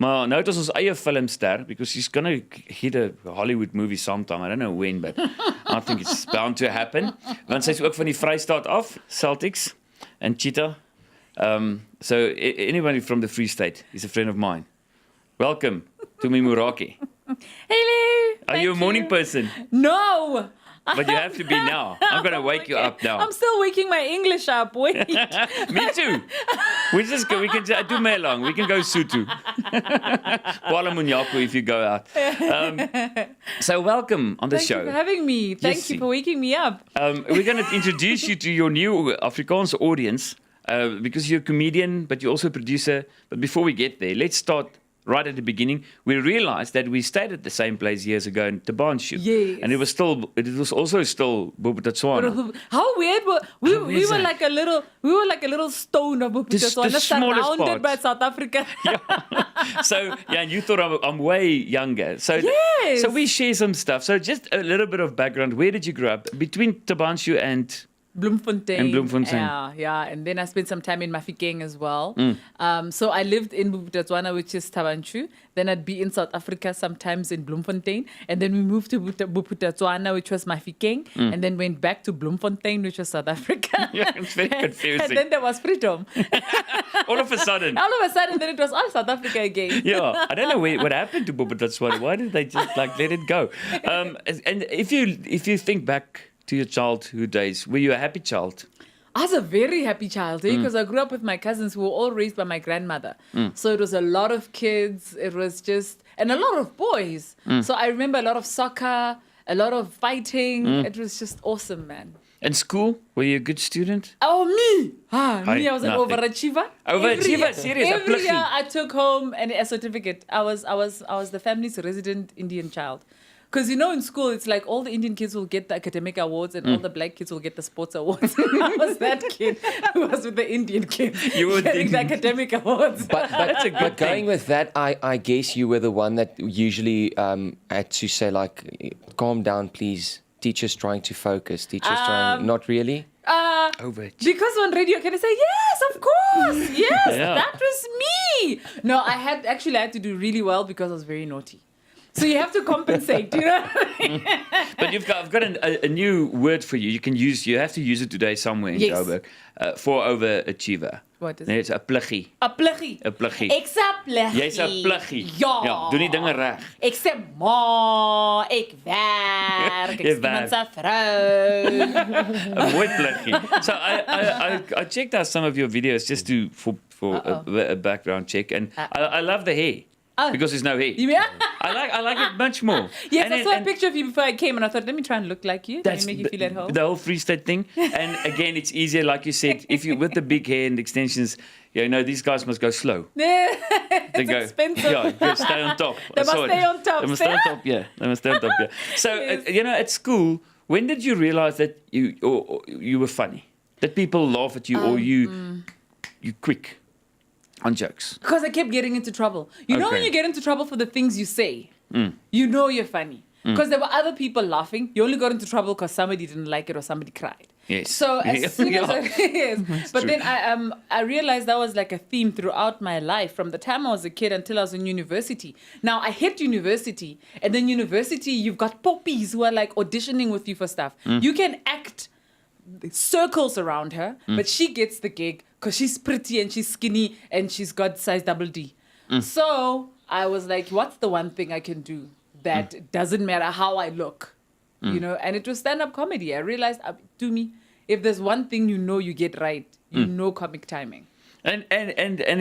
Maar nou het is ons eie filmster, because she's gonna hit a Hollywood movie sometime. I don't know when, but I think it's bound to happen. Want sy is ook van die Vrystaat af, Celtics and Cheetah. So anybody from the Free State is a friend of mine. Welcome, Tumi Morake. Hello. Are you a morning person? No. But you have to be now. I'm going to wake you up now. I'm still waking my English up. Wait. Me too. We can do me along. We can go Sutu. Kuala Munyaku if you go out. So welcome on the show. Thank you for having me. Thank you for waking me up. We're going to introduce you to your new Afrikaans audience because you're a comedian, but you're also a producer. But before we get there, let's start right at the beginning. We realized that we stayed at the same place years ago in Tabanshu. Yes. And it was also still Bophuthatswana. How weird we were like a little stone of Bophuthatswana surrounded by South Africa. Yeah. So and you thought I'm way younger. So yes. So we share some stuff. So just a little bit of background. Where did you grow up? Between Tabanshu and Bloemfontein. Yeah. And then I spent some time in Mafikeng as well. So I lived in Bophuthatswana, which is Tabanshu. Then I'd be in South Africa sometimes in Bloemfontein. And then we moved to Bophuthatswana, which was Mafikeng. And then went back to Bloemfontein, which was South Africa. Yeah, it's very confusing. And then there was freedom. All of a sudden, then it was all South Africa again. Yeah, I don't know what happened to Bophuthatswana. Why did they just let it go? And if you think back to your childhood days, were you a happy child? I was a very happy child because I grew up with my cousins who were all raised by my grandmother. So it was a lot of kids. It was just, and a lot of boys. So I remember a lot of soccer, a lot of fighting. It was just awesome, man. And school, were you a good student? Oh, me! I was an overachiever. Overachiever, serious. Every year I took home a certificate. I was the family's resident Indian child. Because, in school, it's like all the Indian kids will get the academic awards and all the black kids will get the sports awards. I was that kid who was with the Indian kids you were getting the academic awards. But going with that, I guess you were the one that usually had to say, like, calm down, please. Teacher's trying to focus. Teacher's trying... Not really? Because on radio, can I say, yes, of course. Yes, that was me. No, I had to do really well because I was very naughty. So you have to compensate, But I've got a new word for you. You have to use it today somewhere in Joburg for overachiever. What is it? It's 'n pluggie. 'n pluggie. 'n pluggie. Ek's 'n pluggie. Jy's 'n pluggie. Ja. Doen die dinge reg. Ek sê ma, ek werk, ek is iemand se vrou. 'n Mooi pluggie. So I checked out some of your videos just for a background check, and I love the hair. Because there's no hair. Yeah. I like it much more. Yes, I saw a picture of you before I came and I thought, let me try and look like you. Let me make you feel at home. The whole Free State thing. And again, it's easier, like you said, if you with the big hair and extensions, these guys must go slow. It's expensive. Yeah, stay on top. They must stay on top. They must stay on top, yeah. They must stay on top, yeah. So, at school, when did you realize that you were funny? That people laugh at you or you quick on jokes? Because I kept getting into trouble. You know when you get into trouble for the things you say, you know you're funny. Because there were other people laughing. You only got into trouble because somebody didn't like it or somebody cried. Yes. So as soon as but then I realized that was like a theme throughout my life from the time I was a kid until I was in university. Now I hit university, and then university you've got poppies who are like auditioning with you for stuff. You can act circles around her, but she gets the gig because she's pretty and she's skinny and she's got size double D. So I was like, what's the one thing I can do that doesn't matter how I look? And it was stand-up comedy. I realized, to me, if there's one thing you get right, you know comic timing. And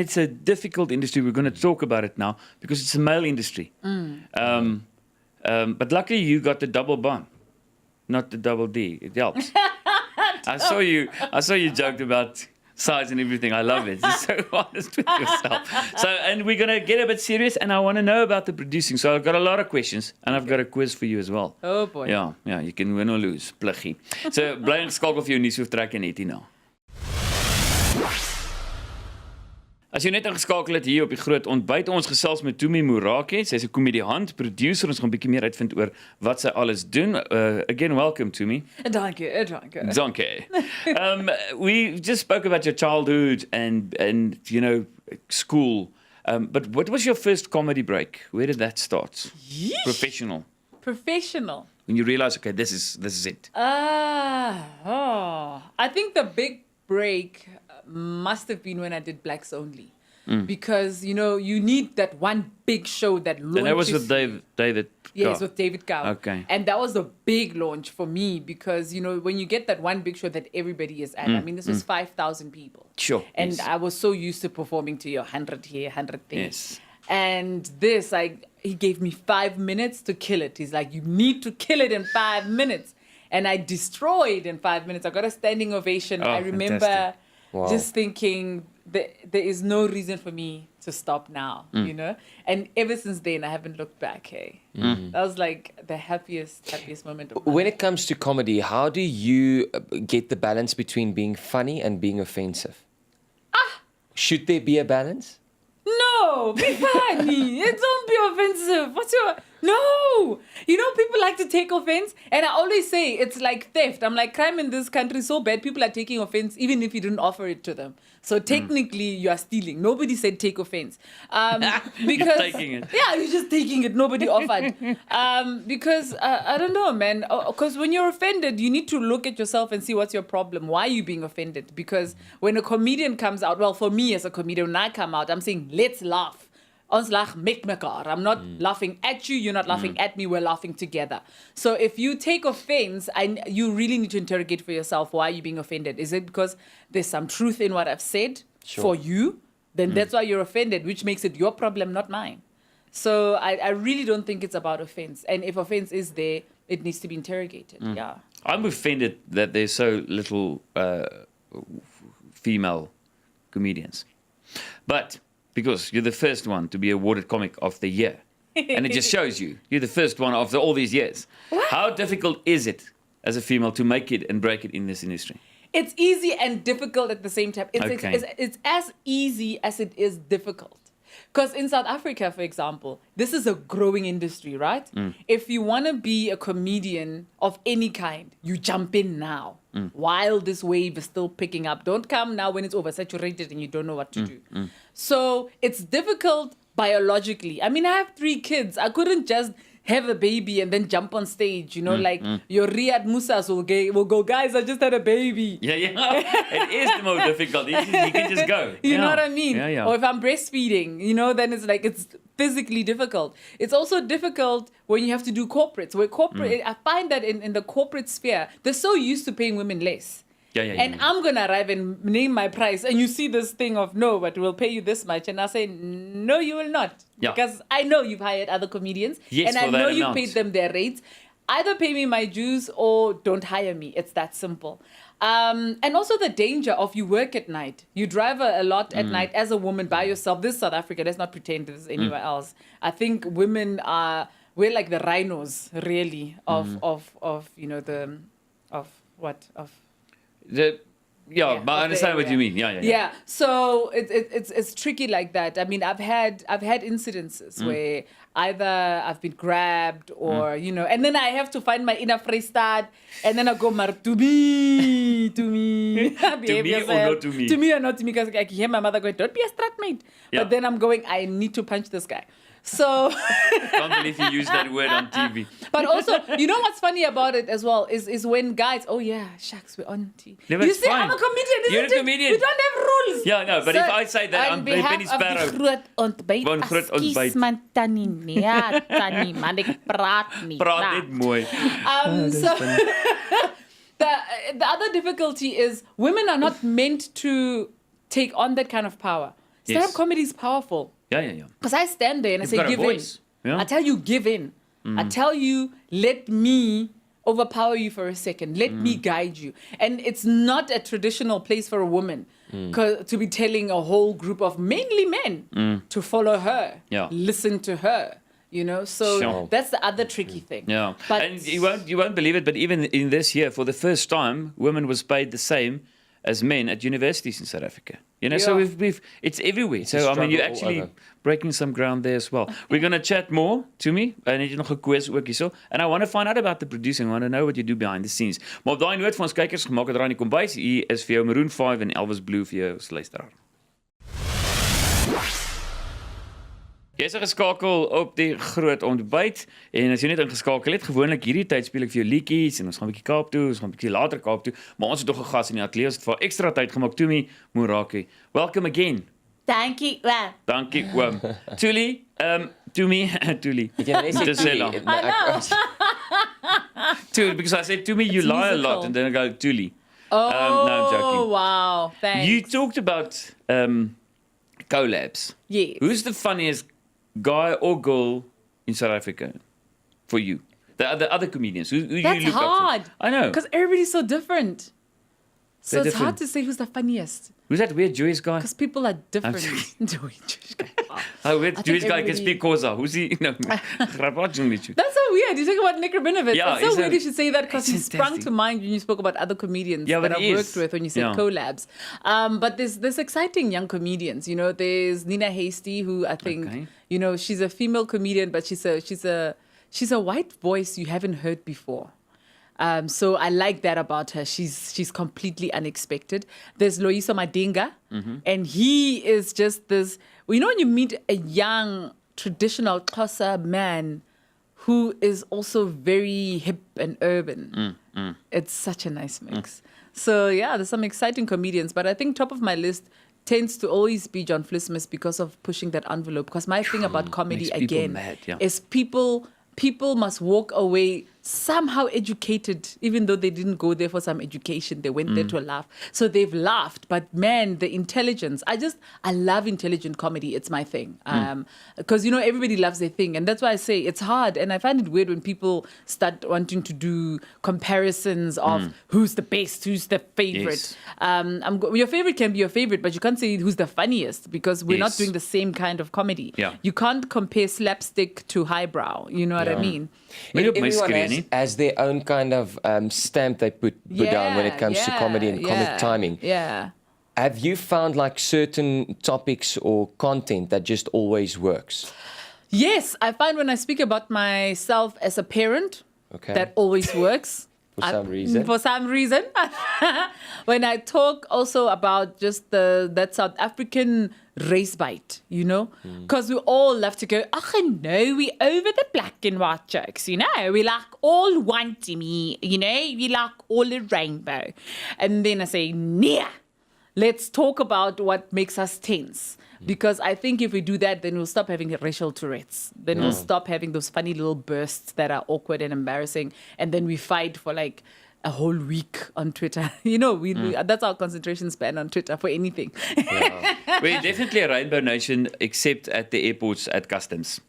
it's a difficult industry. We're going to talk about it now because it's a male industry. But luckily you got the double bun, not the double D. It helps. I saw you joked about size and everything. I love it. You're so honest with yourself. So, and we're going to get a bit serious, and I want to know about the producing. So I've got a lot of questions, and I've got a quiz for you as well. Oh boy. Yeah, you can win or lose. Pluggie. So, bly ingeskakel vir jou nuus hooftrek en net hierna. As jy net ingeskakel het hier op die groot ontbyt, ons gesels met Tumi Morake. Sy's 'n komediant, producer. Ons gaan 'n bietjie meer uitvind oor wat sy alles doen. Again, welcome Tumi. Dankie. We just spoke about your childhood and school. But what was your first comedy break? Where did that start? Yeesh. Professional. When you realize, okay, this is it. I think the big break must have been when I did Blacks Only. Because, you need that one big show that launches. And that was with David. Yes, with David Cow. Okay. And that was a big launch for me because, when you get that one big show that everybody is at, I mean, this was 5,000 people. Sure. And yes. I was so used to performing to your 100 here, 100 there. Yes. And this, he gave me 5 minutes to kill it. He's like, you need to kill it in 5 minutes. And I destroyed in 5 minutes. I got a standing ovation. I remember just thinking there is no reason for me to stop now, And ever since then, I haven't looked back, hey. That was like the happiest moment of my life. When it comes to comedy, how do you get the balance between being funny and being offensive? Should there be a balance? No, be funny. Don't be offensive. No. People like to take offense. And I always say it's like theft. I'm like, crime in this country is so bad. People are taking offense even if you didn't offer it to them. So technically, you are stealing. Nobody said take offense. Because You're taking it. Yeah, you're just taking it. Nobody offered. Because I don't know, man. Because when you're offended, you need to look at yourself and see what's your problem. Why are you being offended? Because when a comedian comes out, well, for me as a comedian, when I come out, I'm saying, let's laugh. Ons lag met mekaar. I'm not laughing at you. You're not laughing at me. We're laughing together. So if you take offense, you really need to interrogate for yourself. Why are you being offended? Is it because there's some truth in what I've said for you? Then that's why you're offended, which makes it your problem, not mine. So I really don't think it's about offense. And if offense is there, it needs to be interrogated. Yeah. I'm offended that there's so little female comedians. But because you're the first one to be awarded Comic of the Year. And it just shows you're the first one after all these years. What? How difficult is it as a female to make it and break it in this industry? It's easy and difficult at the same time. It's as easy as it is difficult. Because in South Africa, for example, this is a growing industry, right? If you want to be a comedian of any kind, you jump in now while this wave is still picking up. Don't come now when it's oversaturated and you don't know what to do. So it's difficult biologically. I mean, I have 3 kids. I couldn't just have a baby and then jump on stage, your Riyad Musas will go, guys, I just had a baby. Yeah. It is the most difficult. You can just go. You know what I mean? Yeah. Or if I'm breastfeeding, then it's like it's physically difficult. It's also difficult when you have to do corporates. Where I find that in the corporate sphere, they're so used to paying women less. And I'm going to arrive and name my price. And you see this thing of, no, but we'll pay you this much. And I say, no, you will not. Yeah. Because I know you've hired other comedians. Yes, and I know you paid them their rates. Either pay me my dues or don't hire me. It's that simple. And also the danger of you work at night. You drive a lot at night as a woman by yourself. This is South Africa. Let's not pretend this is anywhere else. I think women we're like the rhinos, really, of but I understand what you mean. Yeah. So it's tricky like that. I mean, I've had incidences where either I've been grabbed or and then I have to find my inner Freestad, and then I go to me. To me or not to me? To me or not to me, because I hear my mother going, "Don't be a strut mate." Yeah. But then I'm going, I need to punch this guy. So can't believe you used that word on TV. But also, what's funny about it as well is when guys, oh yeah, shucks, we're on TV. Yeah, you it's say fine. I'm a comedian, isn't You're it? a comedian. We don't have rules. Yeah, no, but if I say that I'm Penny Sparrow. Groot ontbyt. Van groot ontbyt. Ekskuus man tannie, nee, tannie, man ek praat nie. Praat net mooi. So the other difficulty is women are not meant to take on that kind of power. Stand-up comedy is powerful. Yeah. Because I stand there and I say, give in. Yeah. I tell you, give in. I tell you, let me overpower you for a second. Let me guide you. And it's not a traditional place for a woman to be telling a whole group of mainly men to follow her, listen to her. So that's the other tricky thing. Yeah, but and you won't believe it, but even in this year, for the first time, women was paid the same as men at universities in South Africa. So it's everywhere. So I mean, you're actually breaking some ground there as well. We're going to chat more, Tumi, en het jy nog 'n quiz ook hierso. And I want to find out about the producing. I want to know what you do behind the scenes. Maar op daai noot vir ons kykers gemaak het daar in die kombuis, hier is vir jou Maroon 5 en Elvis Blue vir jou as luisteraar. Jy is geskakel op die groot ontbyt en as jy net ingeskakel het, gewoonlik hierdie tyd speel ek vir jou liedjies en ons gaan 'n bietjie Kaap toe, ons gaan 'n bietjie later Kaap toe, maar ons het nog 'n gas in die ateljee, ons het vir ekstra tyd gemaak, Tumi Morake. Welcome again. Dankie. Well, Dankie oom. Tuli, Tumi, Tuli. Het jy nou net Dis sê Ella. Tuli? I know. Tuli, because I said Tumi, you It's lie a musical. lot, and then I go Tuli. Oh, no, I'm joking. wow. Thanks. You talked about collabs. Yes. Who's the funniest guy or girl in South Africa for you? The other comedians. Who That's you look hard. up to? I know. Because everybody's so different. So They're it's hard different. to say who's the funniest. Who's that weird Jewish guy? Because people are different. joking. Jewish guy. Oh, weird I think Jewish guy can everybody- speak Xhosa. Who's he? No. Grapatjing met you. That's so weird. You talk about Nick Rabinovich. Yeah, it's so he's weird a- you should say that because he it's sprung fantastic. to mind when you spoke about other comedians Yeah, that but I've he is. worked with when you said Yeah. collabs. But there's exciting young comedians. You know, there's Nina Hasty, who I think, Okay. you know, she's a female comedian, but she's a white voice you haven't heard before. So I like that about her. She's completely unexpected. There's Loyiso Madinga, and he is just this. Well, you know, when you meet a young traditional Xhosa man who is also very hip and urban, it's such a nice mix. So yeah, there's some exciting comedians, but I think top of my list tends to always be John Flismus because of pushing that envelope. Because my thing about comedy Makes people again mad, yeah. is people must walk away somehow educated, even though they didn't go there for some education. They went there to laugh. So they've laughed. But man, the intelligence, I love intelligent comedy. It's my thing. Because, you know, everybody loves their thing. And that's why I say it's hard. And I find it weird when people start wanting to do comparisons of who's the best, who's the favorite. Yes. Your favorite can be your favorite, but you can't say who's the funniest because we're not Yes. doing the same kind of comedy. Yeah. You can't compare slapstick to highbrow. You know what I mean? Maybe op my Everyone skree nie. has their own kind of stamp they put down when it comes to comedy and comic timing. Yeah. Have you found like certain topics or content that just always works? Yes, I find when I speak about myself as a parent, Okay. that always works. For some reason. For some reason. When I talk also about just that South African race bite, you know? Because we all love to go, no, we over the black and white jokes, you know? We like all one to me, you know? We like all a rainbow. And then I say, nah, let's talk about what makes us tense. Because I think if we do that, then we'll stop having racial Tourette's. Then we'll stop having those funny little bursts that are awkward and embarrassing. And then we fight for like a whole week on Twitter. You know, that's our concentration span on Twitter for anything. We're definitely a rainbow nation, except at the airports at customs.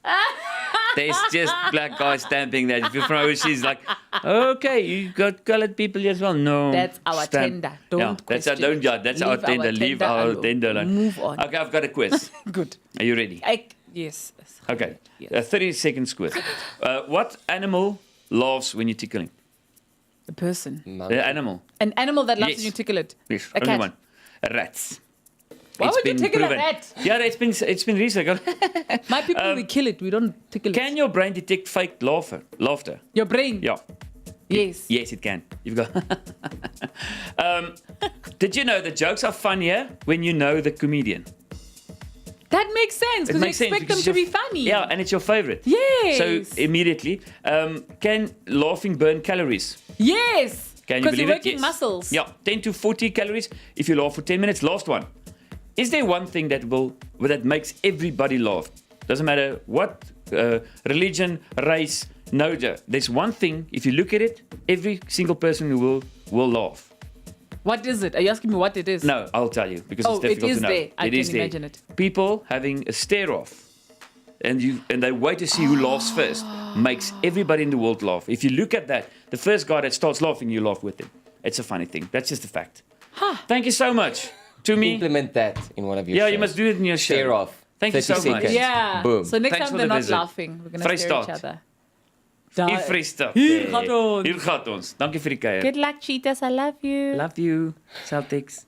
There's just black guys stamping that. If you're from overseas, like, okay, you got colored people as well. No, That's our stamp. tender. Don't that's our, question it. that's Leave our our tender. Leave tender our alone. tender alone. Move on. Okay, I've got a quiz. Good. Are you ready? Yes. Okay, Yes. 30 seconds quiz. What animal laughs when you tickle him? A person. The animal. An animal that laughs Yes. when you tickle it. Yes, A only cat. one. Rats. Why It's would you been tickle proven. a rat? Yeah, it's been researched. My people, we kill it. We don't tickle it. Can your brain detect fake laughter? Your brain? Yeah. Yes. Yes, it can. You've got. Did you know that jokes are funnier when you know the comedian? That makes sense because you makes sense expect them because to you're be funny. Yeah, and it's your favorite. Yes. So immediately, can laughing burn calories? Yes. Can you Because believe you're it? working Yes. muscles. Yeah, 10 to 40 calories if you laugh for 10 minutes. Last one. Is there one thing that makes everybody laugh? Doesn't matter what religion, race, no. There's one thing. If you look at it, every single person who will laugh. What is it? Are you asking me what it is? No, I'll tell you because Oh, it's difficult it is to know. there. I It can is there. imagine it. People having a stare off, and they wait to see who laughs first. Makes everybody in the world laugh. If you look at that, the first guy that starts laughing, you laugh with him. It's a funny thing. That's just a fact. Thank you so much. To me, Implement that in one of your yeah, shows. you must do it in your show. Stare off. Thank you 30 so much. seconds. Yeah. Boom. So next Thanks time for they're the not visit. laughing. We're going to stare at each Vrystaat. other. Hier Vrystaat. Hier gaat ons. Hier gaat ons. Dankie vir die kuier. Good luck, cheetahs. I love you. Love you, Celtics.